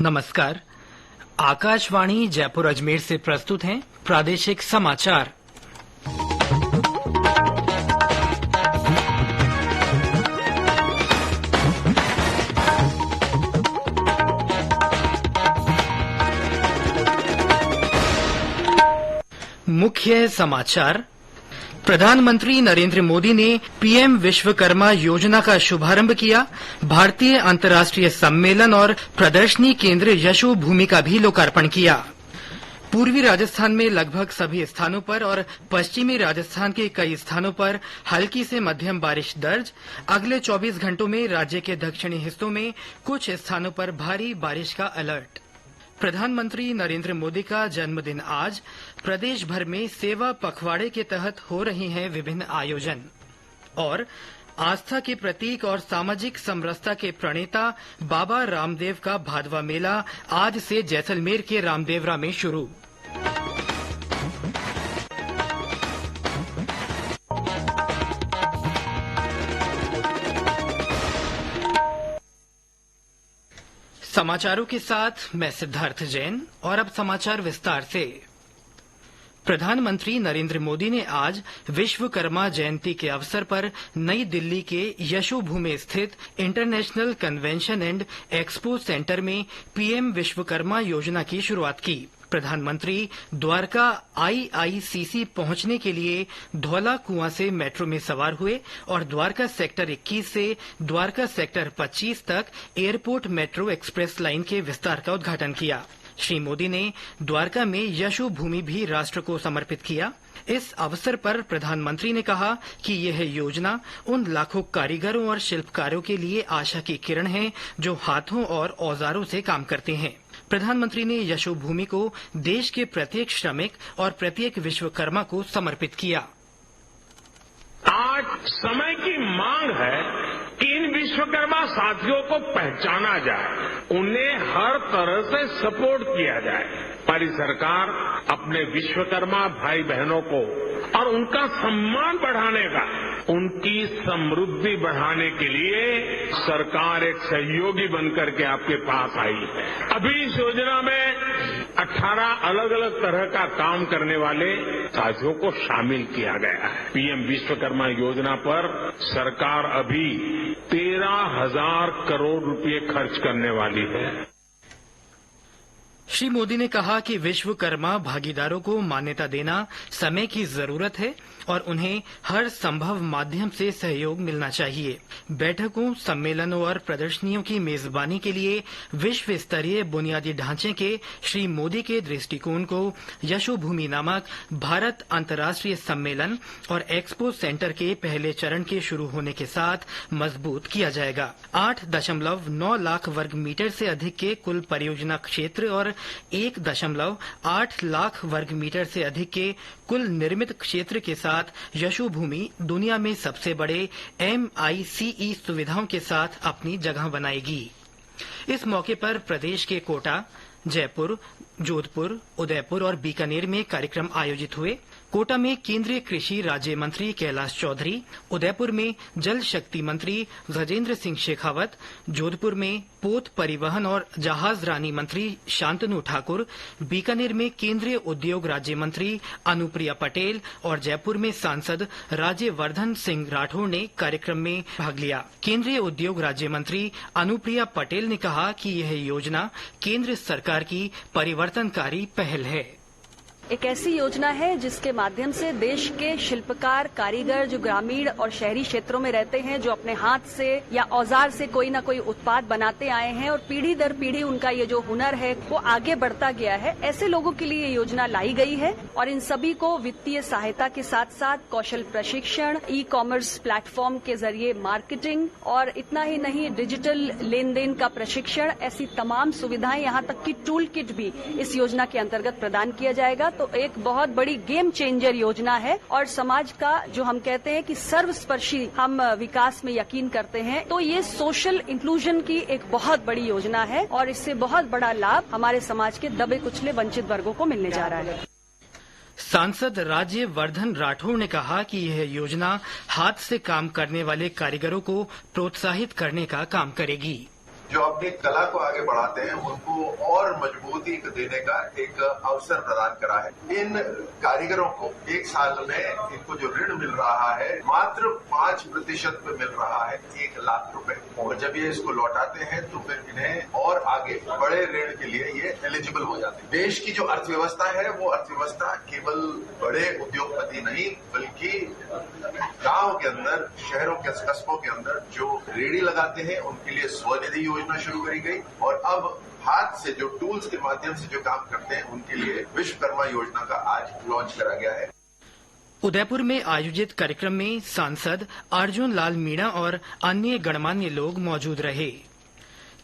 नमस्कार। आकाशवाणी जयपुर अजमेर से प्रस्तुत हैं प्रादेशिक समाचार। मुख्य समाचार। प्रधानमंत्री नरेंद्र मोदी ने पीएम विश्वकर्मा योजना का शुभारंभ किया। भारतीय अंतर्राष्ट्रीय सम्मेलन और प्रदर्शनी केंद्र यशोभूमि का भी लोकार्पण किया। पूर्वी राजस्थान में लगभग सभी स्थानों पर और पश्चिमी राजस्थान के कई स्थानों पर हल्की से मध्यम बारिश दर्ज। अगले 24 घंटों में राज्य के दक्षिणी हिस्सों में कुछ स्थानों पर भारी बारिश का अलर्ट। प्रधानमंत्री नरेंद्र मोदी का जन्मदिन आज। प्रदेश भर में सेवा पखवाड़े के तहत हो रहे हैं विभिन्न आयोजन। और आस्था के प्रतीक और सामाजिक समरसता के प्रणेता बाबा रामदेव का भादवा मेला आज से जैसलमेर के रामदेवरा में शुरू। समाचारों के साथ मैं सिद्धार्थ जैन। और अब समाचार विस्तार से। प्रधानमंत्री नरेंद्र मोदी ने आज विश्वकर्मा जयंती के अवसर पर नई दिल्ली के यशोभूमि स्थित international convention and expo centre में पीएम विश्वकर्मा योजना की शुरुआत की। प्रधानमंत्री द्वारका आईआईसीसी पहुंचने के लिए धौला कुआं से मेट्रो में सवार हुए और द्वारका सेक्टर 21 से द्वारका सेक्टर 25 तक एयरपोर्ट मेट्रो एक्सप्रेस लाइन के विस्तार का उद्घाटन किया। श्री मोदी ने द्वारका में यशोभूमि भी राष्ट्र को समर्पित किया। इस अवसर पर प्रधानमंत्री ने कहा कि यह योजना उन लाखों कारीगरों और शिल्पकारों के लिए आशा की किरण है जो हाथों और औजारों से काम करते हैं। प्रधानमंत्री ने यशोभूमि को देश के प्रत्येक श्रमिक और प्रत्येक विश्वकर्मा को समर्पित किया। आज समय की मांग है कि इन विश्वकर्मा साथियों को पहचाना जाए, उन्हें हर तरह से सपोर्ट किया जाए। हमारी सरकार अपने विश्वकर्मा भाई बहनों को और उनका सम्मान बढ़ाने का, उनकी समृद्धि बढ़ाने के लिए सरकार एक सहयोगी बनकर के आपके पास आई है। अभी इस योजना में 18 अलग अलग तरह का काम करने वाले साथियों को शामिल किया गया है। पीएम विश्वकर्मा योजना पर सरकार अभी 13,000 करोड़ रुपए खर्च करने वाली है। श्री मोदी ने कहा कि विश्वकर्मा भागीदारों को मान्यता देना समय की जरूरत है और उन्हें हर संभव माध्यम से सहयोग मिलना चाहिए। बैठकों, सम्मेलनों और प्रदर्शनियों की मेजबानी के लिए विश्व स्तरीय बुनियादी ढांचे के श्री मोदी के दृष्टिकोण को यशोभूमि नामक भारत अंतर्राष्ट्रीय सम्मेलन और एक्सपो सेंटर के पहले चरण के शुरू होने के साथ मजबूत किया जाएगा। 8.9 लाख वर्ग मीटर से अधिक के कुल परियोजना क्षेत्र और 1.8 लाख वर्ग मीटर से अधिक के कुल निर्मित क्षेत्र के साथ यशोभूमि दुनिया में सबसे बड़े MICE सुविधाओं के साथ अपनी जगह बनाएगी। इस मौके पर प्रदेश के कोटा, जयपुर, जोधपुर, उदयपुर और बीकानेर में कार्यक्रम आयोजित हुए। कोटा में केंद्रीय कृषि राज्य मंत्री कैलाश चौधरी, उदयपुर में जल शक्ति मंत्री गजेंद्र सिंह शेखावत, जोधपुर में पोत परिवहन और जहाजरानी मंत्री शांतनु ठाकुर, बीकानेर में केंद्रीय उद्योग राज्य मंत्री अनुप्रिया पटेल और जयपुर में सांसद राज्यवर्धन सिंह राठौड़ ने कार्यक्रम में भाग लिया। केंद्रीय उद्योग राज्य मंत्री अनुप्रिया पटेल ने कहा कि यह योजना केंद्र सरकार की परिवर्तनकारी पहल है। एक ऐसी योजना है जिसके माध्यम से देश के शिल्पकार, कारीगर जो ग्रामीण और शहरी क्षेत्रों में रहते हैं, जो अपने हाथ से या औजार से कोई न कोई उत्पाद बनाते आए हैं और पीढ़ी दर पीढ़ी उनका ये जो हुनर है वो आगे बढ़ता गया है, ऐसे लोगों के लिए ये योजना लाई गई है। और इन सभी को वित्तीय सहायता के साथ साथ कौशल प्रशिक्षण, ई-कॉमर्स प्लेटफॉर्म के जरिए मार्केटिंग और इतना ही नहीं डिजिटल लेन देन का प्रशिक्षण, ऐसी तमाम सुविधाएं, यहाँ तक की टूल किट भी इस योजना के अंतर्गत प्रदान किया जाएगा। तो एक बहुत बड़ी गेम चेंजर योजना है और समाज का जो हम कहते हैं कि सर्वस्पर्शी हम विकास में यकीन करते हैं, तो ये सोशल इंक्लूजन की एक बहुत बड़ी योजना है और इससे बहुत बड़ा लाभ हमारे समाज के दबे कुचले वंचित वर्गों को मिलने जा रहा है। सांसद राज्यवर्धन राठौड़ ने कहा कि यह योजना हाथ से काम करने वाले कारीगरों को प्रोत्साहित करने का काम करेगी। जो अपनी कला को आगे बढ़ाते हैं उनको और मजबूती देने का एक अवसर प्रदान करा है। इन कारीगरों को एक साल में इनको जो ऋण मिल रहा है मात्र 5% पे मिल रहा है, 1 लाख रुपए। और जब ये इसको लौटाते हैं तो फिर इन्हें और आगे बड़े ऋण के लिए ये एलिजिबल हो जाते हैं। देश की जो अर्थव्यवस्था है वो अर्थव्यवस्था केवल बड़े उद्योगपति नहीं बल्कि गांव के अंदर, शहरों के कस्बों के अंदर जो रेहड़ी लगाते हैं उनके लिए स्वनिधि योजना शुरू करी गई और अब हाथ से जो टूल्स के माध्यम से जो काम करते हैं उनके लिए विश्वकर्मा योजना का आज लॉन्च करा गया है। उदयपुर में आयोजित कार्यक्रम में सांसद अर्जुन लाल मीणा और अन्य गणमान्य लोग मौजूद रहे।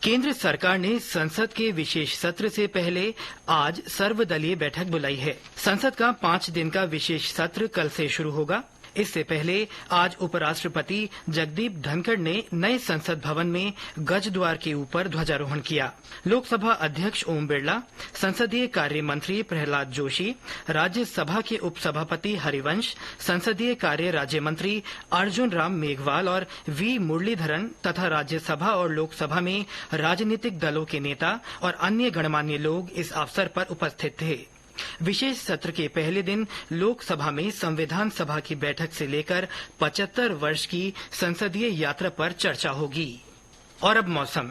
केंद्र सरकार ने संसद के विशेष सत्र से पहले आज सर्वदलीय बैठक बुलाई है। संसद का 5 दिन का विशेष सत्र कल से शुरू होगा। इससे पहले आज उपराष्ट्रपति जगदीप धनखड़ ने नए संसद भवन में गज द्वार के ऊपर ध्वजारोहण किया। लोकसभा अध्यक्ष ओम बिरला, संसदीय कार्य मंत्री प्रहलाद जोशी, राज्यसभा के उपसभापति हरिवंश, संसदीय कार्य राज्य मंत्री अर्जुन राम मेघवाल और वी मुरलीधरन तथा राज्यसभा और लोकसभा में राजनीतिक दलों के नेता और अन्य गणमान्य लोग इस अवसर पर उपस्थित थे। विशेष सत्र के पहले दिन लोकसभा में संविधान सभा की बैठक से लेकर 75 वर्ष की संसदीय यात्रा पर चर्चा होगी। और अब मौसम।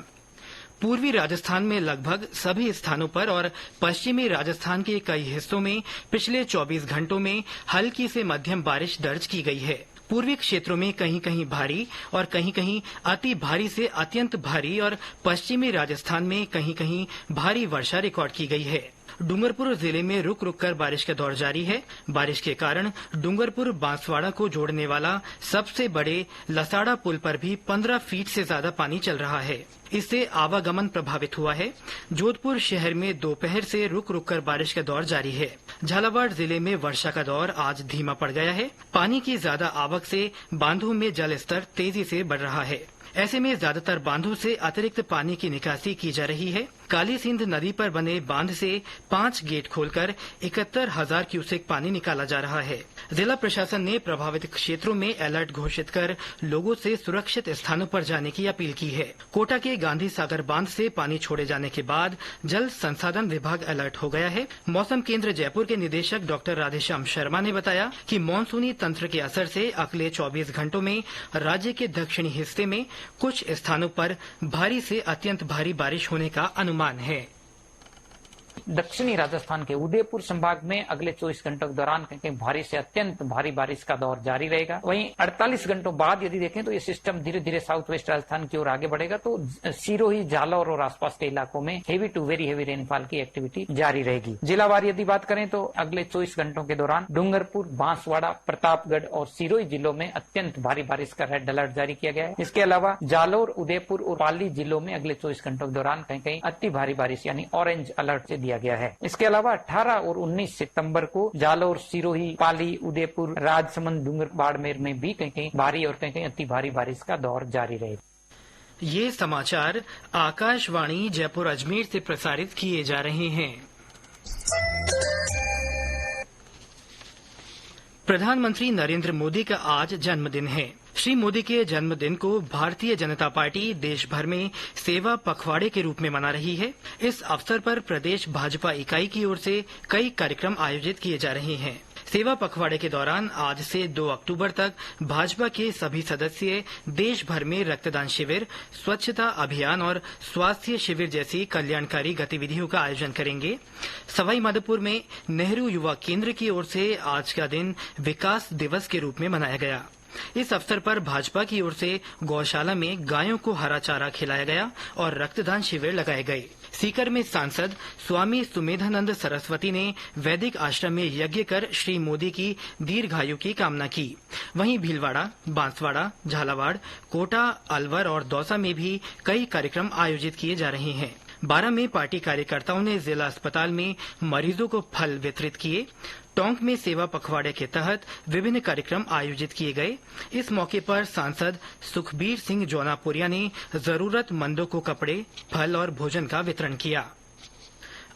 पूर्वी राजस्थान में लगभग सभी स्थानों पर और पश्चिमी राजस्थान के कई हिस्सों में पिछले 24 घंटों में हल्की से मध्यम बारिश दर्ज की गई है। पूर्वी क्षेत्रों में कहीं कहीं भारी और कहीं कहीं अति भारी से अत्यंत भारी और पश्चिमी राजस्थान में कहीं कहीं भारी वर्षा रिकॉर्ड की गई है। डूंगरपुर जिले में रुक रुक कर बारिश का दौर जारी है। बारिश के कारण डूंगरपुर बांसवाड़ा को जोड़ने वाला सबसे बड़े लसाड़ा पुल पर भी 15 फीट से ज्यादा पानी चल रहा है। इससे आवागमन प्रभावित हुआ है। जोधपुर शहर में दोपहर से रुक रुक कर बारिश का दौर जारी है। झालावाड़ जिले में वर्षा का दौर आज धीमा पड़ गया है। पानी की ज्यादा आवक से बांधों में जल स्तर तेजी से बढ़ रहा है। ऐसे में ज्यादातर बांधों से अतिरिक्त पानी की निकासी की जा रही है। काली सिंध नदी पर बने बांध से 5 गेट खोलकर 71,000 क्यूसेक पानी निकाला जा रहा है। जिला प्रशासन ने प्रभावित क्षेत्रों में अलर्ट घोषित कर लोगों से सुरक्षित स्थानों पर जाने की अपील की है। कोटा के गांधी सागर बांध से पानी छोड़े जाने के बाद जल संसाधन विभाग अलर्ट हो गया है। मौसम केंद्र जयपुर के निदेशक डॉक्टर राधेश्याम शर्मा ने बताया कि मानसूनी तंत्र के असर से अगले 24 घंटों में राज्य के दक्षिणी हिस्से में कुछ स्थानों पर भारी से अत्यंत भारी बारिश होने का अनुमान है। दक्षिणी राजस्थान के उदयपुर संभाग में अगले 24 घंटों के दौरान कहीं भारी से अत्यंत भारी बारिश का दौर जारी रहेगा। वहीं 48 घंटों बाद यदि देखें तो ये सिस्टम धीरे धीरे साउथ वेस्ट राजस्थान की ओर आगे बढ़ेगा तो सिरोही, जालौर और आसपास के इलाकों में heavy to very heavy rainfall की एक्टिविटी जारी रहेगी। जिलावार यदि बात करें तो अगले 24 घंटों के दौरान डूंगरपुर, बांसवाड़ा, प्रतापगढ़ और सिरोही जिलों में अत्यंत भारी बारिश का रेड अलर्ट जारी किया गया है। इसके अलावा जालौर, उदयपुर और पाली जिलों में अगले 24 घंटों के दौरान कहीं कहीं अति भारी बारिश यानी ऑरेंज अलर्ट से दिया गया है। इसके अलावा 18 और 19 सितंबर को जालौर, सिरोही, पाली, उदयपुर, राजसमंद, डूंगर, बाड़मेर में भी कहीं कहीं भारी और कहीं कहीं अति भारी बारिश का दौर जारी रहेगा। ये समाचार आकाशवाणी जयपुर अजमेर से प्रसारित किए जा रहे हैं। प्रधानमंत्री नरेंद्र मोदी का आज जन्मदिन है। श्री मोदी के जन्मदिन को भारतीय जनता पार्टी देश भर में सेवा पखवाड़े के रूप में मना रही है। इस अवसर पर प्रदेश भाजपा इकाई की ओर से कई कार्यक्रम आयोजित किए जा रहे हैं। सेवा पखवाड़े के दौरान आज से 2 अक्टूबर तक भाजपा के सभी सदस्य देश भर में रक्तदान शिविर, स्वच्छता अभियान और स्वास्थ्य शिविर जैसी कल्याणकारी गतिविधियों का आयोजन करेंगे। सवाई माधोपुर में नेहरू युवा केंद्र की ओर से आज का दिन विकास दिवस के रूप में मनाया गया। इस अवसर पर भाजपा की ओर से गौशाला में गायों को हरा चारा खिलाया गया और रक्तदान शिविर लगाए गए। सीकर में सांसद स्वामी सुमेधानंद सरस्वती ने वैदिक आश्रम में यज्ञ कर श्री मोदी की दीर्घायु की कामना की। वहीं भीलवाड़ा, बांसवाड़ा, झालावाड़, कोटा, अलवर और दौसा में भी कई कार्यक्रम आयोजित किए जा रहे हैं। 12 में पार्टी कार्यकर्ताओं ने जिला अस्पताल में मरीजों को फल वितरित किए। टोंक में सेवा पखवाड़े के तहत विभिन्न कार्यक्रम आयोजित किए गए। इस मौके पर सांसद सुखबीर सिंह जौनापुरिया ने जरूरतमंदों को कपड़े, फल और भोजन का वितरण किया।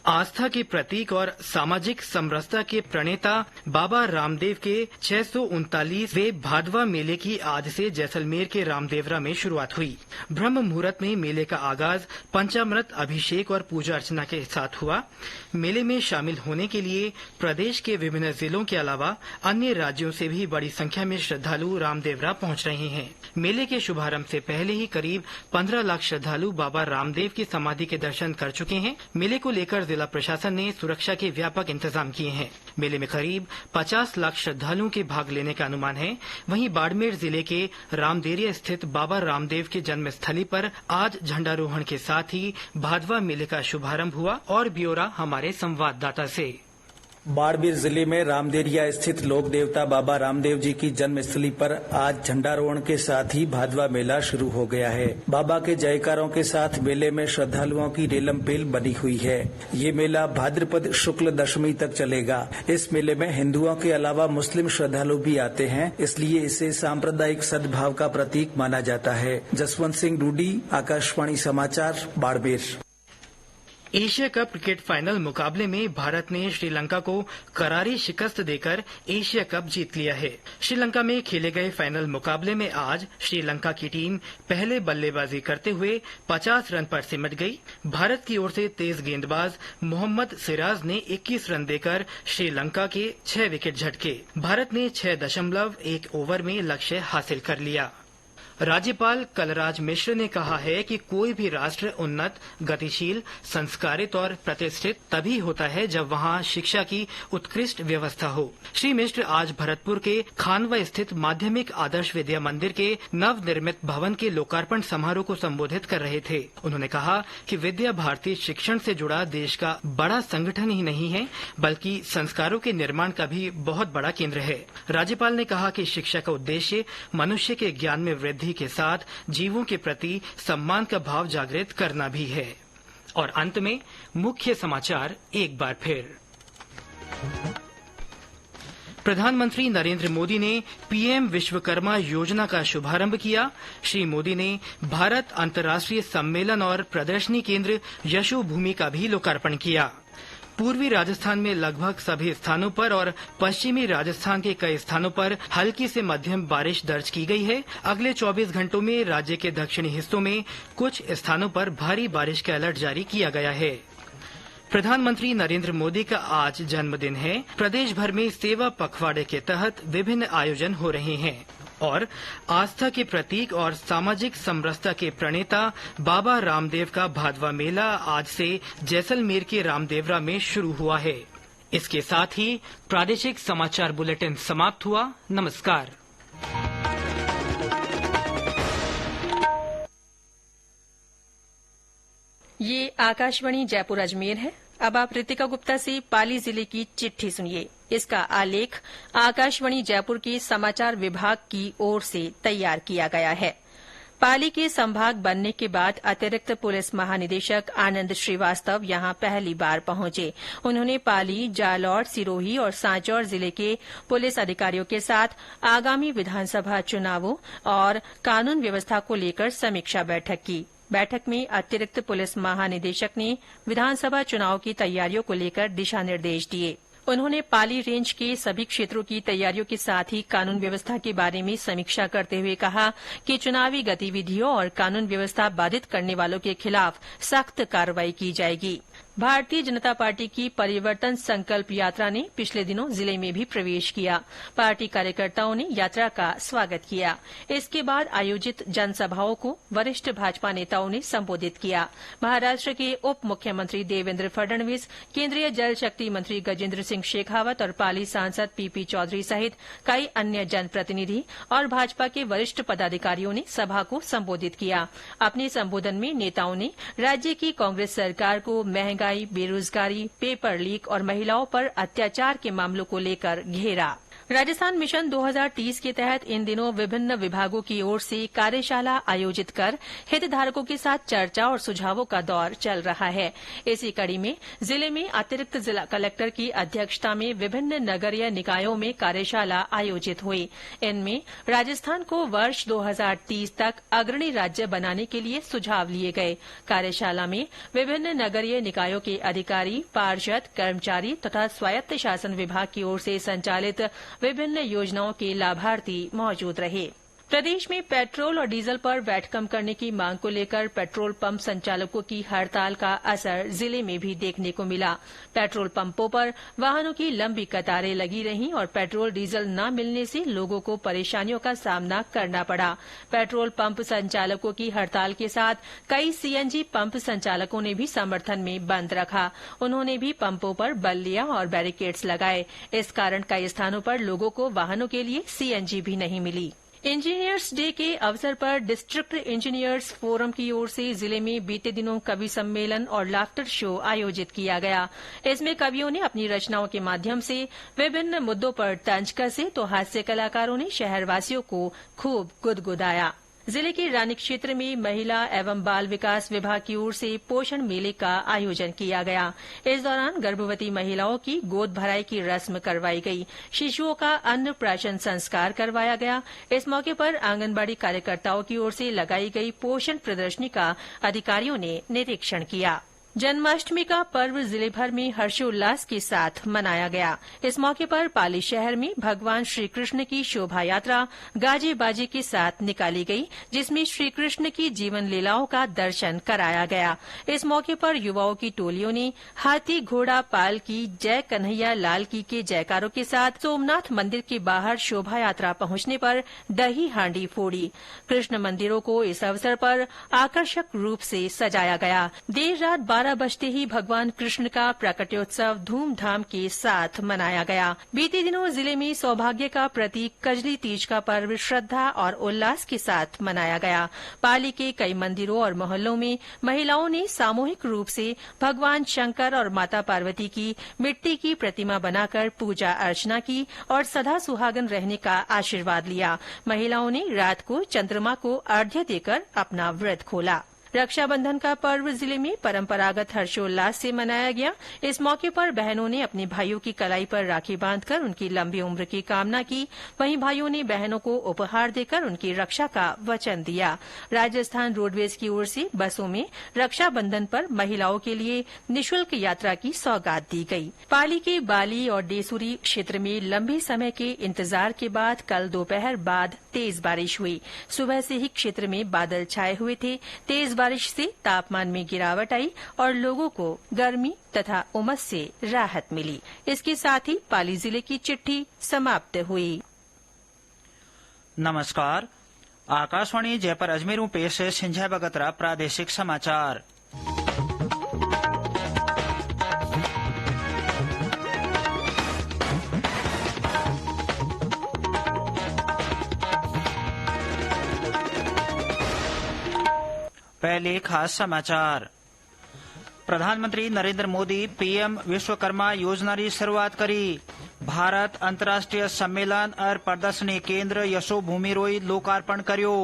आस्था के प्रतीक और सामाजिक समरसता के प्रणेता बाबा रामदेव के 639वें भादवा मेले की आज से जैसलमेर के रामदेवरा में शुरुआत हुई। ब्रह्म मुहूर्त में मेले का आगाज पंचामृत अभिषेक और पूजा अर्चना के साथ हुआ। मेले में शामिल होने के लिए प्रदेश के विभिन्न जिलों के अलावा अन्य राज्यों से भी बड़ी संख्या में श्रद्धालु रामदेवरा पहुंच रहे हैं। मेले के शुभारंभ से पहले ही करीब 15 लाख श्रद्धालु बाबा रामदेव की समाधि के दर्शन कर चुके हैं। मेले को लेकर जिला प्रशासन ने सुरक्षा के व्यापक इंतजाम किए हैं। मेले में करीब 50 लाख श्रद्धालुओं के भाग लेने का अनुमान है। वहीं बाड़मेर जिले के रामदेरिया स्थित बाबा रामदेव की जन्मस्थली पर आज झंडारोहण के साथ ही भादवा मेले का शुभारंभ हुआ। और ब्यौरा हमारे संवाददाता से। बाड़मेर जिले में रामदेरिया स्थित लोक देवता बाबा रामदेव जी की जन्मस्थली पर आज झंडारोहण के साथ ही भादवा मेला शुरू हो गया है। बाबा के जयकारों के साथ मेले में श्रद्धालुओं की रेलम पेल बनी हुई है। ये मेला भाद्रपद शुक्ल दशमी तक चलेगा। इस मेले में हिंदुओं के अलावा मुस्लिम श्रद्धालु भी आते हैं, इसलिए इसे सांप्रदायिक सद्भाव का प्रतीक माना जाता है। जसवंत सिंह डूडी, आकाशवाणी समाचार, Barmer. Asia cup cricket final मुकाबले में भारत ने श्रीलंका को करारी शिकस्त देकर एशिया कप जीत लिया है। श्रीलंका में खेले गए फाइनल मुकाबले में आज श्रीलंका की टीम पहले बल्लेबाजी करते हुए 50 रन पर सिमट गई। भारत की ओर से तेज गेंदबाज मोहम्मद सिराज ने 21 रन देकर श्रीलंका के 6 विकेट झटके। भारत ने 6.1 ओवर में लक्ष्य हासिल कर लिया। राज्यपाल कलराज मिश्र ने कहा है कि कोई भी राष्ट्र उन्नत, गतिशील, संस्कारित और प्रतिष्ठित तभी होता है जब वहां शिक्षा की उत्कृष्ट व्यवस्था हो। श्री मिश्र आज भरतपुर के खानवा स्थित माध्यमिक आदर्श विद्या मंदिर के नवनिर्मित भवन के लोकार्पण समारोह को संबोधित कर रहे थे। उन्होंने कहा कि विद्या भारती शिक्षण से जुड़ा देश का बड़ा संगठन ही नहीं है, बल्कि संस्कारों के निर्माण का भी बहुत बड़ा केंद्र है। राज्यपाल ने कहा कि शिक्षा का उद्देश्य मनुष्य के ज्ञान में वृद्धि के साथ जीवों के प्रति सम्मान का भाव जागृत करना भी है। और अंत में मुख्य समाचार एक बार फिर। प्रधानमंत्री नरेंद्र मोदी ने पीएम विश्वकर्मा योजना का शुभारंभ किया। श्री मोदी ने भारत अंतर्राष्ट्रीय सम्मेलन और प्रदर्शनी केंद्र यशोभूमि का भी लोकार्पण किया। पूर्वी राजस्थान में लगभग सभी स्थानों पर और पश्चिमी राजस्थान के कई स्थानों पर हल्की से मध्यम बारिश दर्ज की गई है। अगले 24 घंटों में राज्य के दक्षिणी हिस्सों में कुछ स्थानों पर भारी बारिश का अलर्ट जारी किया गया है। प्रधानमंत्री नरेंद्र मोदी का आज जन्मदिन है। प्रदेश भर में सेवा पखवाड़े के तहत विभिन्न आयोजन हो रहे हैं। और आस्था के प्रतीक और सामाजिक समरसता के प्रणेता बाबा रामदेव का भादवा मेला आज से जैसलमेर के रामदेवरा में शुरू हुआ है। इसके साथ ही प्रादेशिक समाचार बुलेटिन समाप्त हुआ। नमस्कार। ये आकाशवाणी जयपुर अजमेर है। अब आप रितिका गुप्ता से पाली जिले की चिट्ठी सुनिए। इसका आलेख आकाशवाणी जयपुर के समाचार विभाग की ओर से तैयार किया गया है। पाली के संभाग बनने के बाद अतिरिक्त पुलिस महानिदेशक आनंद श्रीवास्तव यहां पहली बार पहुंचे। उन्होंने पाली, जालौर, सिरोही और सांचौर जिले के पुलिस अधिकारियों के साथ आगामी विधानसभा चुनावों और कानून व्यवस्था को लेकर समीक्षा बैठक की। बैठक में अतिरिक्त पुलिस महानिदेशक ने विधानसभा चुनाव की तैयारियों को लेकर दिशा निर्देश दिए। उन्होंने पाली रेंज के सभी क्षेत्रों की तैयारियों के साथ ही कानून व्यवस्था के बारे में समीक्षा करते हुए कहा कि चुनावी गतिविधियों और कानून व्यवस्था बाधित करने वालों के खिलाफ सख्त कार्रवाई की जाएगी। भारतीय जनता पार्टी की परिवर्तन संकल्प यात्रा ने पिछले दिनों जिले में भी प्रवेश किया। पार्टी कार्यकर्ताओं ने यात्रा का स्वागत किया। इसके बाद आयोजित जनसभाओं को वरिष्ठ भाजपा नेताओं ने संबोधित किया। महाराष्ट्र के उप मुख्यमंत्री देवेंद्र फडणवीस, केंद्रीय जल शक्ति मंत्री गजेंद्र सिंह शेखावत और पाली सांसद पीपी चौधरी सहित कई अन्य जनप्रतिनिधि और भाजपा के वरिष्ठ पदाधिकारियों ने सभा को संबोधित किया। अपने संबोधन में नेताओं ने राज्य की कांग्रेस सरकार को महंगाई, बेरोजगारी, पेपर लीक और महिलाओं पर अत्याचार के मामलों को लेकर घेरा। राजस्थान मिशन 2030 के तहत इन दिनों विभिन्न विभागों की ओर से कार्यशाला आयोजित कर हितधारकों के साथ चर्चा और सुझावों का दौर चल रहा है। इसी कड़ी में जिले में अतिरिक्त जिला कलेक्टर की अध्यक्षता में विभिन्न नगरीय निकायों में कार्यशाला आयोजित हुई। इनमें राजस्थान को वर्ष 2030 तक अग्रणी राज्य बनाने के लिए सुझाव लिए गए। कार्यशाला में विभिन्न नगरीय निकायों के अधिकारी, पार्षद, कर्मचारी तथा स्वायत्त शासन विभाग की ओर से संचालित विभिन्न योजनाओं के लाभार्थी मौजूद रहे। प्रदेश में पेट्रोल और डीजल पर वैट कम करने की मांग को लेकर पेट्रोल पंप संचालकों की हड़ताल का असर जिले में भी देखने को मिला। पेट्रोल पंपों पर वाहनों की लंबी कतारें लगी रहीं और पेट्रोल डीजल न मिलने से लोगों को परेशानियों का सामना करना पड़ा। पेट्रोल पंप संचालकों की हड़ताल के साथ कई सीएनजी पंप संचालकों ने भी समर्थन में बंद रखा। उन्होंने भी पंपों पर बल लिया और बैरिकेड्स लगाए। इस कारण कई स्थानों पर लोगों को वाहनों के लिए सीएनजी भी नहीं मिली। इंजीनियर्स डे के अवसर पर डिस्ट्रिक्ट इंजीनियर्स फोरम की ओर से जिले में बीते दिनों कवि सम्मेलन और लाफ्टर शो आयोजित किया गया। इसमें कवियों ने अपनी रचनाओं के माध्यम से विभिन्न मुद्दों पर तंज कसे तो हास्य कलाकारों ने शहरवासियों को खूब गुदगुदाया। जिले के रानी क्षेत्र में महिला एवं बाल विकास विभाग की ओर से पोषण मेले का आयोजन किया गया। इस दौरान गर्भवती महिलाओं की गोद भराई की रस्म करवाई गई। शिशुओं का अन्नप्राशन संस्कार करवाया गया। इस मौके पर आंगनबाड़ी कार्यकर्ताओं की ओर से लगाई गई पोषण प्रदर्शनी का अधिकारियों ने निरीक्षण किया। जन्माष्टमी का पर्व जिले भर में हर्षोल्लास के साथ मनाया गया। इस मौके पर पाली शहर में भगवान श्री कृष्ण की शोभा यात्रा गाजे बाजे के साथ निकाली गई, जिसमें श्री कृष्ण की जीवन लीलाओं का दर्शन कराया गया। इस मौके पर युवाओं की टोलियों ने हाथी घोड़ा पाल की जय कन्हैया लाल की के जयकारों के साथ सोमनाथ मंदिर के बाहर शोभा यात्रा पहुंचने पर दही हांडी फोड़ी। कृष्ण मंदिरों को इस अवसर पर आकर्षक रूप से सजाया गया। देर रात 12 बजते ही भगवान कृष्ण का प्राकट्योत्सव धूमधाम के साथ मनाया गया। बीते दिनों जिले में सौभाग्य का प्रतीक कजली तीज का पर्व श्रद्धा और उल्लास के साथ मनाया गया। पाली के कई मंदिरों और मोहल्लों में महिलाओं ने सामूहिक रूप से भगवान शंकर और माता पार्वती की मिट्टी की प्रतिमा बनाकर पूजा अर्चना की और सदा सुहागन रहने का आशीर्वाद लिया। महिलाओं ने रात को चंद्रमा को अर्घ्य देकर अपना व्रत खोला। रक्षाबंधन का पर्व जिले में परंपरागत हर्षोल्लास से मनाया गया। इस मौके पर बहनों ने अपने भाइयों की कलाई पर राखी बांधकर उनकी लंबी उम्र की कामना की। वहीं भाइयों ने बहनों को उपहार देकर उनकी रक्षा का वचन दिया। राजस्थान रोडवेज की ओर से बसों में रक्षाबंधन पर महिलाओं के लिए निःशुल्क यात्रा की सौगात दी गई। पाली के बाली और डेसुरी क्षेत्र में लंबे समय के इंतजार के बाद कल दोपहर बाद तेज बारिश हुई। सुबह से ही क्षेत्र में बादल छाए हुए थे। तेज बारिश से तापमान में गिरावट आई और लोगों को गर्मी तथा उमस से राहत मिली। इसके साथ ही पाली जिले की चिट्ठी समाप्त हुई। नमस्कार, आकाशवाणी जयपुर अजमेर पेश है सिंझा बगतरा प्रादेशिक समाचार। पहले खास समाचार। प्रधानमंत्री नरेंद्र मोदी पीएम विश्वकर्मा योजना की शुरुआत करी। भारत अंतर्राष्ट्रीय सम्मेलन और प्रदर्शनी केंद्र यशोभूमि रोई लोकार्पण कर्यो।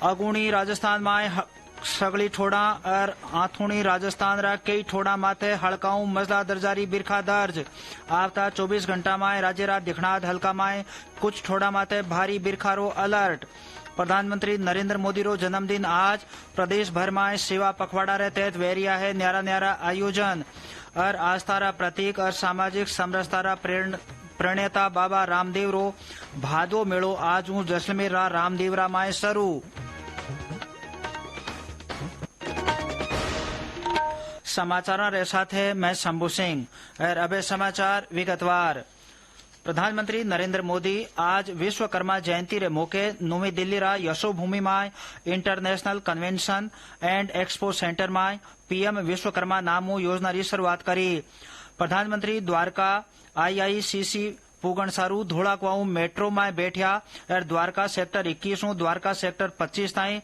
अगुणी राजस्थान में सगली ठोड़ा और आथुणी राजस्थान रा कई ठोड़ा माथे हड़काऊ मजला दर्जारी बिरखा दर्ज। आवता 24 घंटा में राज्य रा दिखनाद हल्का में कुछ ठोड़ा माथे भारी बिरखा रो अलर्ट। प्रधानमंत्री नरेंद्र मोदी रो जन्मदिन आज प्रदेश भर में सेवा पखवाड़ा रे तहत वेरिया है न्यारा न्यारा आयोजन और आस्था रा प्रतीक और सामाजिक समरसता रा प्रणेता बाबा रामदेव रो भादो मेड़ो आज जैसलमेर रा रामदेवरा में शुरू। समाचार रे साथ है मैं शंभू सिंह और अब समाचार विगतवार। प्रधानमंत्री नरेंद्र मोदी आज विश्वकर्मा जयंती रे मौके नवी दिल्ली रा यशोभूमि में international convention and expo centre में पीएम विश्वकर्मा नामो योजना की शुरुआत करी। प्रधानमंत्री द्वारका आईआईसीसी पुगणसारू धोलाकुआऊ मेट्रो में बैठा और द्वारका सेक्टर 21 द्वारका सेक्टर 25 ताई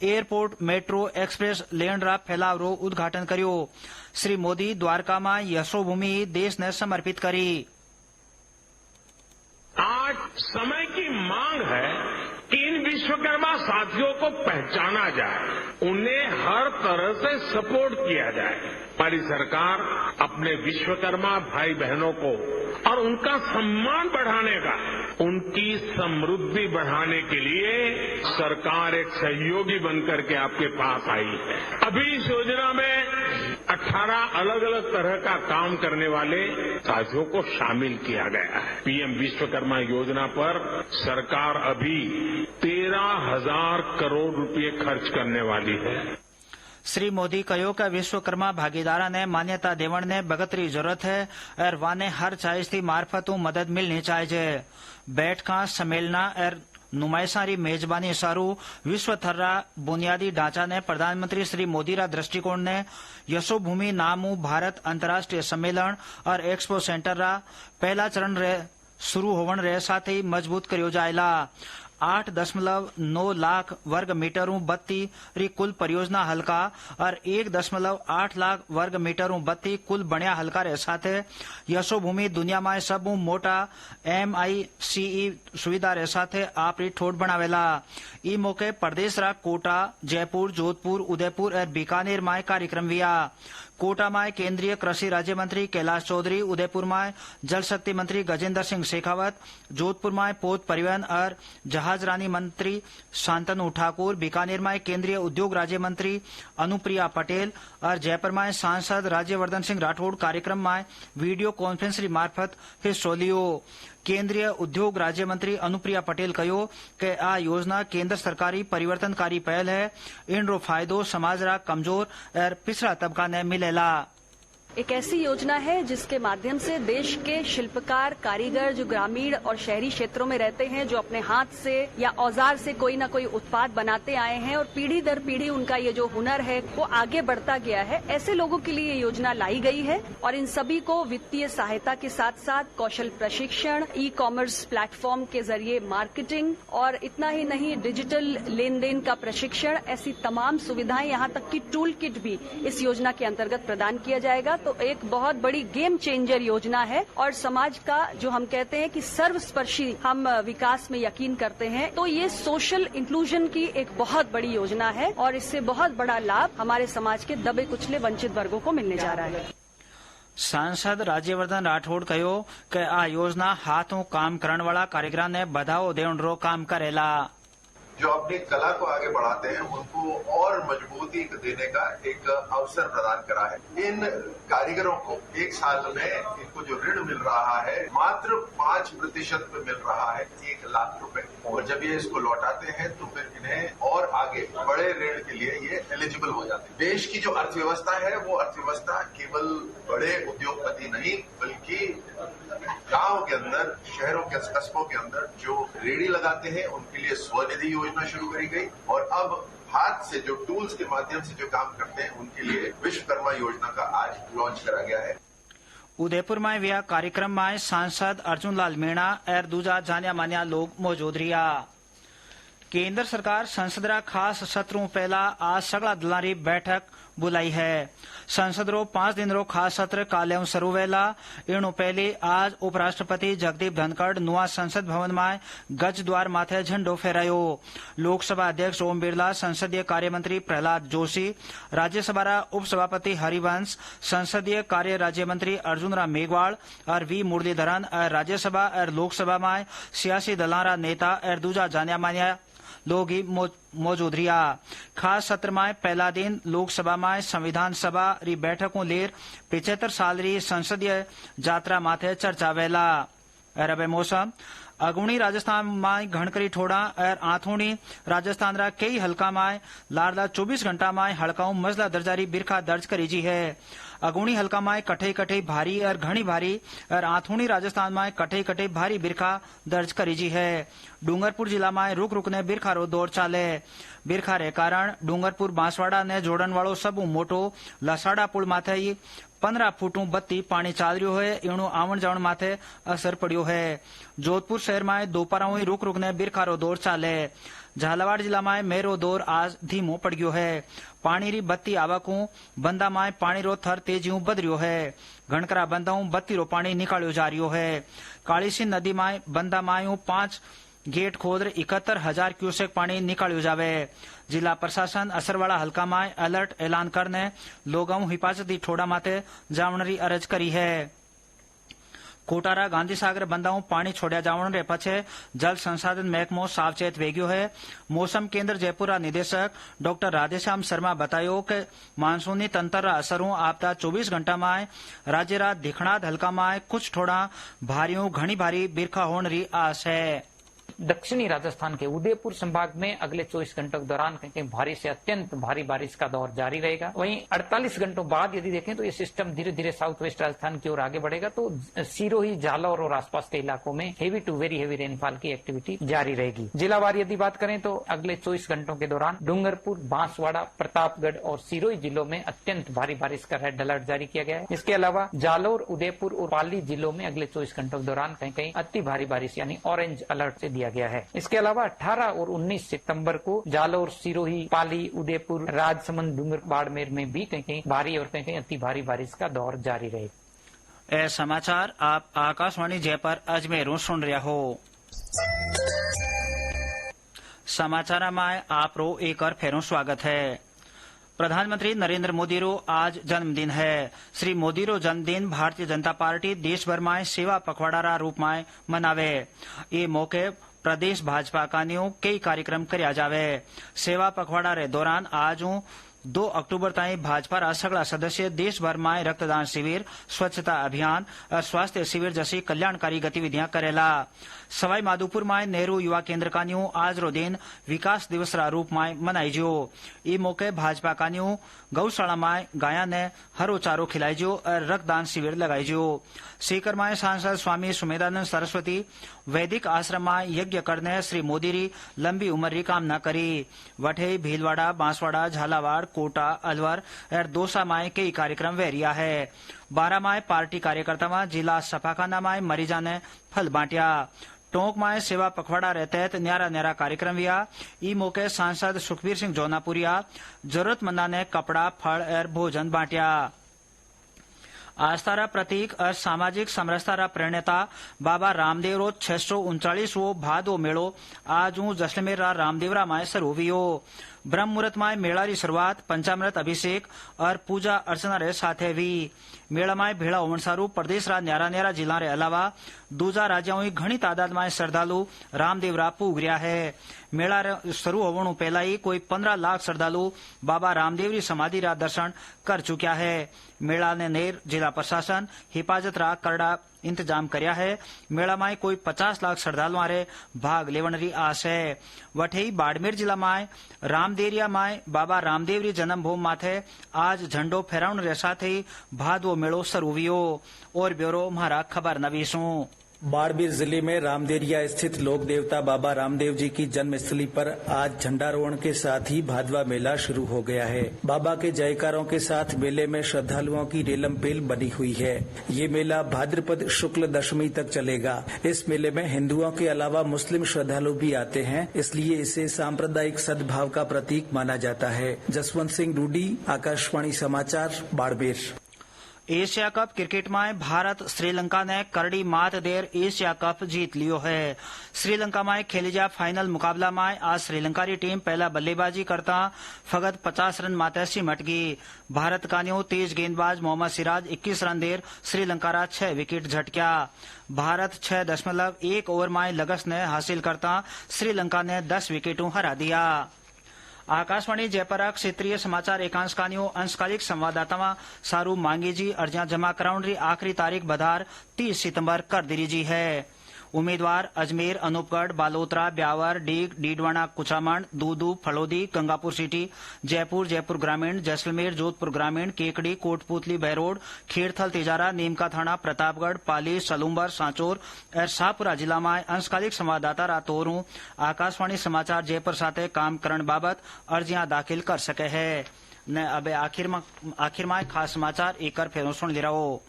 एयरपोर्ट मेट्रो एक्सप्रेस लेन रा फैलाव रो उद्घाटन कर्यो। श्री मोदी द्वारका में यशोभूमि देश ने समर्पित करी। समय की मांग है कि इन विश्वकर्मा साथियों को पहचाना जाए, उन्हें हर तरह से सपोर्ट किया जाए। हमारी सरकार अपने विश्वकर्मा भाई बहनों को और उनका सम्मान बढ़ाने का, उनकी समृद्धि बढ़ाने के लिए सरकार एक सहयोगी बनकर के आपके पास आई है। अभी इस योजना में 18 अलग अलग तरह का काम करने वाले साथियों को शामिल किया गया है। पीएम विश्वकर्मा योजना पर सरकार अभी 13,000 करोड़ रुपए खर्च करने वाली है। श्री मोदी कहो कि विश्वकर्मा भागीदारा ने मान्यता देवण ने बगतरी जरूरत है और वाने हर चाइजथी मार्फतों मदद मिलनी चाहिए। बैठका सम्मेलना और नुमाइशारी मेजबानी सारू विश्व थर्रा बुनियादी ढांचा ने प्रधानमंत्री श्री मोदी रा दृष्टिकोण ने यशोभूमि नामू भारत अंतर्राष्ट्रीय सम्मेलन और एक्सपो सेंटर रा पहला चरण रे शुरू होवन रे साथ ही मजबूत करियो जायला। 8.9 लाख वर्ग मीटरों बत्ती री कुल परियोजना हल्का और 1.8 लाख वर्ग मीटरों बत्ती कुल बण्या हल्का रे साथे यशोभूमि दुनिया में सबू मोटा MICE सुविधा रे साथे आपरी ठोट बनावेला। ई मौके प्रदेश रा कोटा, जयपुर, जोधपुर, उदयपुर और बीकानेर में कार्यक्रम हुआ। कोटा में केंद्रीय कृषि राज्य मंत्री कैलाश चौधरी, उदयपुर में जल शक्ति मंत्री गजेंद्र सिंह शेखावत, जोधपुर में पोत परिवहन और जहाजरानी मंत्री शांतनु ठाकुर, बीकानेर में केंद्रीय उद्योग राज्य मंत्री अनुप्रिया पटेल और जयपुर में सांसद राज्यवर्धन सिंह राठौड़ कार्यक्रम में वीडियो कॉन्फ्रेंसिंग मार्फत हिस्सो लियो। केंद्रीय उद्योग राज्य मंत्री अनुप्रिया पटेल कहो कि आ योजना केंद्र सरकारी परिवर्तनकारी पहल है। इन रो फायदो समाज रा कमजोर और पिछड़ा तबका ने मिलेला। एक ऐसी योजना है जिसके माध्यम से देश के शिल्पकार, कारीगर जो ग्रामीण और शहरी क्षेत्रों में रहते हैं, जो अपने हाथ से या औजार से कोई न कोई उत्पाद बनाते आए हैं और पीढ़ी दर पीढ़ी उनका ये जो हुनर है वो आगे बढ़ता गया है, ऐसे लोगों के लिए ये योजना लाई गई है। और इन सभी को वित्तीय सहायता के साथ साथ कौशल प्रशिक्षण, ई-कॉमर्स प्लेटफॉर्म के जरिए मार्केटिंग और इतना ही नहीं डिजिटल लेन देन का प्रशिक्षण, ऐसी तमाम सुविधाएं, यहाँ तक की टूल किट भी इस योजना के अंतर्गत प्रदान किया जाएगा। तो एक बहुत बड़ी गेम चेंजर योजना है और समाज का जो हम कहते हैं कि सर्वस्पर्शी हम विकास में यकीन करते हैं, तो ये सोशल इंक्लूजन की एक बहुत बड़ी योजना है और इससे बहुत बड़ा लाभ हमारे समाज के दबे कुचले वंचित वर्गों को मिलने जा रहा है। सांसद राज्यवर्धन राठौड़ कहो कि आ योजना हाथों काम करण वाला कारीगर ने बढ़ावो देण रो काम करेला। जो अपनी कला को आगे बढ़ाते हैं उनको और मजबूती देने का एक अवसर प्रदान करा है। इन कारीगरों को एक साल में इनको जो ऋण मिल रहा है मात्र 5% पे मिल रहा है, 1 लाख रुपए। और जब ये इसको लौटाते हैं तो फिर इन्हें और आगे बड़े ऋण के लिए ये एलिजिबल हो जाते हैं। देश की जो अर्थव्यवस्था है वो अर्थव्यवस्था केवल बड़े उद्योगपति नहीं बल्कि गांव के अंदर, शहरों के कस्बों के अंदर जो रेहड़ी लगाते हैं उनके लिए स्वनिधि योजना शुरू करी गई और अब हाथ से जो टूल्स के माध्यम से जो काम करते हैं उनके लिए विश्वकर्मा योजना का आज लॉन्च करा गया है। उदयपुर में व्या कार्यक्रम में सांसद अर्जुन लाल मीणा और दूजा जानिया मानिया लोग मौजूद रहा। केंद्र सरकार संसद रा खास सत्रों पहला आज सगला दलारी बैठक बुलाई है। संसद रो 5 दिन रो खास सत्र काले शुरू वेला। इनो पहले आज उपराष्ट्रपति जगदीप धनखड़ नुआ संसद भवन में गज द्वार माथे झंडो फहरायो। लोकसभा अध्यक्ष ओम बिरला, संसदीय कार्य मंत्री प्रहलाद जोशी, राज्यसभा रा उपसभापति हरिवंश, संसदीय कार्य राज्य मंत्री अर्जुन राम मेघवाल और वी मुरलीधरन और राज्यसभा और लोकसभा में सियासी दलों रा नेता और दूजा जानिया मानिया लोग ही मौजूद रहा। खास सत्र में पहला दिन लोकसभा में संविधान सभा री बैठकों लेर 75 साल री संसदीय यात्रा माथे चर्चा वेला। और अब मौसम अगुणी राजस्थान में घणकरी ठोड़ा और आथोनी राजस्थान रा कई हल्का में लारला 24 घंटा में हल्काओं मजला दर्जारी बिरखा दर्ज करी जी है। अगुणी हल्का में कठे कठे भारी और घनी भारी और आथोनी राजस्थान में कठे कठे भारी बिरखा दर्ज करी जी है। डूंगरपुर जिला में रुक रुक ने बिरखा रो दौर चाले। बिरखा रे कारण डूंगरपुर बांसवाड़ा ने जोड़न वालों सबू मोटो लसाड़ा पुल माथे 15 फूटू बत्ती पानी चाल रह्यो है एणु आवण जावण माथे असर पड़्यो है। जोधपुर शहर में दोपहर हुई रुक रुक ने बिरखारो दौर चाले। झालावाड़ जिला में मेरो दौर आज धीमो पड़ गयो है। पानी री बत्ती आवकू बंदा में पानी रो थर तेजी बद रह्यो है। घणकरा बंदा बत्ती रो पानी निकाल्यो जा रह्यो है। कालीसी नदी में बंदा मायू 5 गेट खोद 71,000 क्यूसेक पानी निकाल्यो जावे। जिला प्रशासन असरवाड़ा हल्का में अलर्ट ऐलान करने लोगों हिफाजती ठोड़ा माथे जावण अरज करी है। कोटारा गांधी सागर बंदाऊ पानी छोड़ा जावण रे पछे जल संसाधन महकमो सावचेत वेग्यो है। मौसम केंद्र जयपुर निदेशक डॉक्टर राधेश्याम शर्मा बतायो कि मानसूनी तंत्र असरों आपता 24 घंटा में राज्य रा दिखणाद हल्का में कुछ थोड़ा भारियों घनी भारी बिरखा होने री आस है। दक्षिणी राजस्थान के उदयपुर संभाग में अगले 24 घंटों के दौरान कहीं भारी से अत्यंत भारी बारिश का दौर जारी रहेगा। वहीं 48 घंटों बाद यदि देखें तो ये सिस्टम धीरे धीरे साउथ वेस्ट राजस्थान की ओर आगे बढ़ेगा तो सिरोही, जालौर और आसपास के इलाकों में heavy to very heavy rainfall की एक्टिविटी जारी रहेगी। जिलावार यदि बात करें तो अगले 24 घंटों के दौरान डूंगरपुर, बांसवाड़ा, प्रतापगढ़ और सिरोही जिलों में अत्यंत भारी बारिश का रेड अलर्ट जारी किया गया है। इसके अलावा जालौर, उदयपुर और पाली जिलों में अगले 24 घंटों के दौरान कहीं कहीं अति भारी बारिश यानी ऑरेंज अलर्ट से दिया गया है। इसके अलावा 18 और 19 सितंबर को जालौर, सिरोही, पाली, उदयपुर, राजसमंद, डूंगर, बाड़मेर में भी कहीं कहीं भारी और कहीं कहीं अति भारी बारिश का दौर जारी रहेगा। ए समाचार आप आकाशवाणी जयपुर अजमेर सुन रहे हो। समाचार में आप रो एक और फेरों स्वागत है। प्रधानमंत्री नरेंद्र मोदी रो आज जन्मदिन है। श्री मोदी रो जन्मदिन भारतीय जनता पार्टी देश भर में सेवा पखवाड़ा रा रूप में मनावे। ये मौके प्रदेश भाजपा कानियों कई कार्यक्रम करया जावे। सेवा पखवाड़ा रे दौरान आज 2 अक्टूबर ताईं भाजपा रा सगला सदस्य देश भर में रक्तदान शिविर, स्वच्छता अभियान और स्वास्थ्य शिविर जैसी कल्याणकारी गतिविधियां करेला। सवाई माधोपुर में नेहरू युवा केंद्र कानियों आज रो दिन विकास दिवस रा रूप में मनाईजो। ई मौके भाजपा कानियों गौशाला में गाया ने हरो चारो खिलाईजो और रक्तदान शिविर लगाईजो। सीकर में सांसद स्वामी सुमेधानंद सरस्वती वैदिक आश्रम में यज्ञ करने श्री मोदी री लंबी उम्र री कामना करी। वठे, भीलवाड़ा, बांसवाड़ा, झालावाड़, कोटा, अलवर और दौसा में कई कार्यक्रम वेरिया है। 12 में पार्टी कार्यकर्ता में जिला सफाखाना में मरीजा ने फल बांटिया। टोंक में सेवा पखवाड़ा रे तहत न्यारा न्यारा कार्यक्रम हुआ। ई मौके सांसद सुखबीर सिंह जौनापुरिया जरूरतमंदा ने कपड़ा, फल और भोजन बांटिया। आस्था रा प्रतीक और सामाजिक समरसता रा प्रणेता बाबा रामदेव रो 639वां भादो मेड़ो आज जैसलमेर रा रामदेवरा में शुरू हुयो। ब्रह्म मुहूर्त में मेला री शुरुआत पंचामृत अभिषेक और पूजा अर्चना रे साथे हुई। मेला में भेड़ा होवन सारू प्रदेश रा न्यारा न्यारा जिला रे अलावा दूजा राज्यों की घनी तादाद में श्रद्धालु रामदेवरा पूग रहा है। मेला शुरू होने पहला ही कोई 15 लाख श्रद्धालु बाबा रामदेव री समाधि रा दर्शन कर चुक्या है। मेला ने नेर जिला प्रशासन हिफाजत रा करड़ा इंतजाम करया है। मेला में कोई 50 लाख श्रद्धालुओं रे भाग लेवन री आस है। वठेई बाड़मेर जिला में रामदेरिया में बाबा रामदेव री जन्मभूमि माथे आज झंडो फहराउन रे साथ ही भादवो मेड़ो शुरू हुयो। और ब्यूरो हमारा खबर नवीसू। बाड़मेर जिले में रामदेरिया स्थित लोक देवता बाबा रामदेव जी की जन्मस्थली पर आज झंडारोहण के साथ ही भादवा मेला शुरू हो गया है। बाबा के जयकारों के साथ मेले में श्रद्धालुओं की रेलम पेल बनी हुई है। ये मेला भाद्रपद शुक्ल दशमी तक चलेगा। इस मेले में हिंदुओं के अलावा मुस्लिम श्रद्धालु भी आते हैं, इसलिए इसे सांप्रदायिक सद्भाव का प्रतीक माना जाता है। जसवंत सिंह रूडी, आकाशवाणी समाचार, बाड़मेर। एशिया कप क्रिकेट में भारत श्रीलंका ने करड़ी मात देर एशिया कप जीत लियो है। श्रीलंका में खेली जा फाइनल मुकाबला में आज श्रीलंका की टीम पहला बल्लेबाजी करता फकत 50 रन माते सिमट गई। भारत का न्यू तेज गेंदबाज मोहम्मद सिराज 21 रन देर श्रीलंका रा 6 विकेट झटक्या। भारत 6.1 ओवर में लगस ने हासिल करता श्रीलंका ने 10 विकेटों हरा दिया। आकाशवाणी जयपुर क्षेत्रीय समाचार एकांश कानियों अंशकालिक संवाददाता सारू मांगेजी अर्जियां जमा कराउन री आखिरी तारीख बधार 30 सितंबर कर दी जी है। उम्मीदवार अजमेर, अनूपगढ़, बालोतरा, ब्यावर, डीग, डीडवाना, कुचामण, दूदू, फलोदी, गंगापुर सिटी, जयपुर, जयपुर ग्रामीण, जैसलमेर, जोधपुर ग्रामीण, केकड़ी, कोटपुतली, बहरोड, खेड़थल, तिजारा, नीमका थाना, प्रतापगढ़, पाली, सलूम्बर, सांचोर और शाहपुरा जिला में अंशकालिक संवाददाता रा तोरू आकाशवाणी समाचार जयपुर साथे काम करण बाबत अर्जियां दाखिल कर सके है। ने अब आखिर में खास समाचार एक फेरों सुन ले रहो।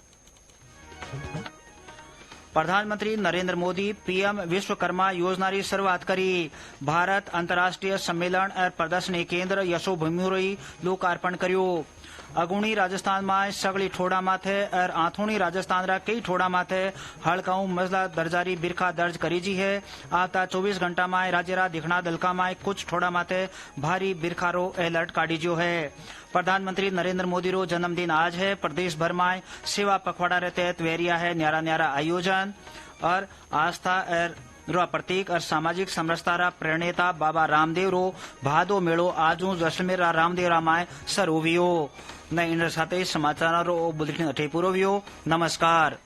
प्रधानमंत्री नरेंद्र मोदी पीएम विश्वकर्मा योजना की शुरुआत करी। भारत अंतर्राष्ट्रीय सम्मेलन और प्रदर्शनी केंद्र यशोभूमि लोकार्पण कर्यो। अगुणी राजस्थान में सगली ठोड़ा माथे और आथोनी राजस्थान रा कई ठोड़ा माथे हड़काऊ मजला दर्जारी बिरखा दर्ज करी जी है। आता 24 घंटा में राज्य रा दिखना दलका में कुछ ठोड़ा माथे भारी बिरखा रो अलर्ट काटी जो है। प्रधानमंत्री नरेंद्र मोदी रो जन्मदिन आज है। प्रदेश भर में सेवा पखवाड़ा रे तहत वेरिया है न्यारा न्यारा आयोजन और आस्था और प्रतीक और सामाजिक समरसता रा प्रणेता बाबा रामदेव रो भादो मेड़ो आजू जैसलमेर रा रामदेव रामाय सर होवियो। न इन साथ समाचार बुलेटिन अठे पूरो वियो। नमस्कार।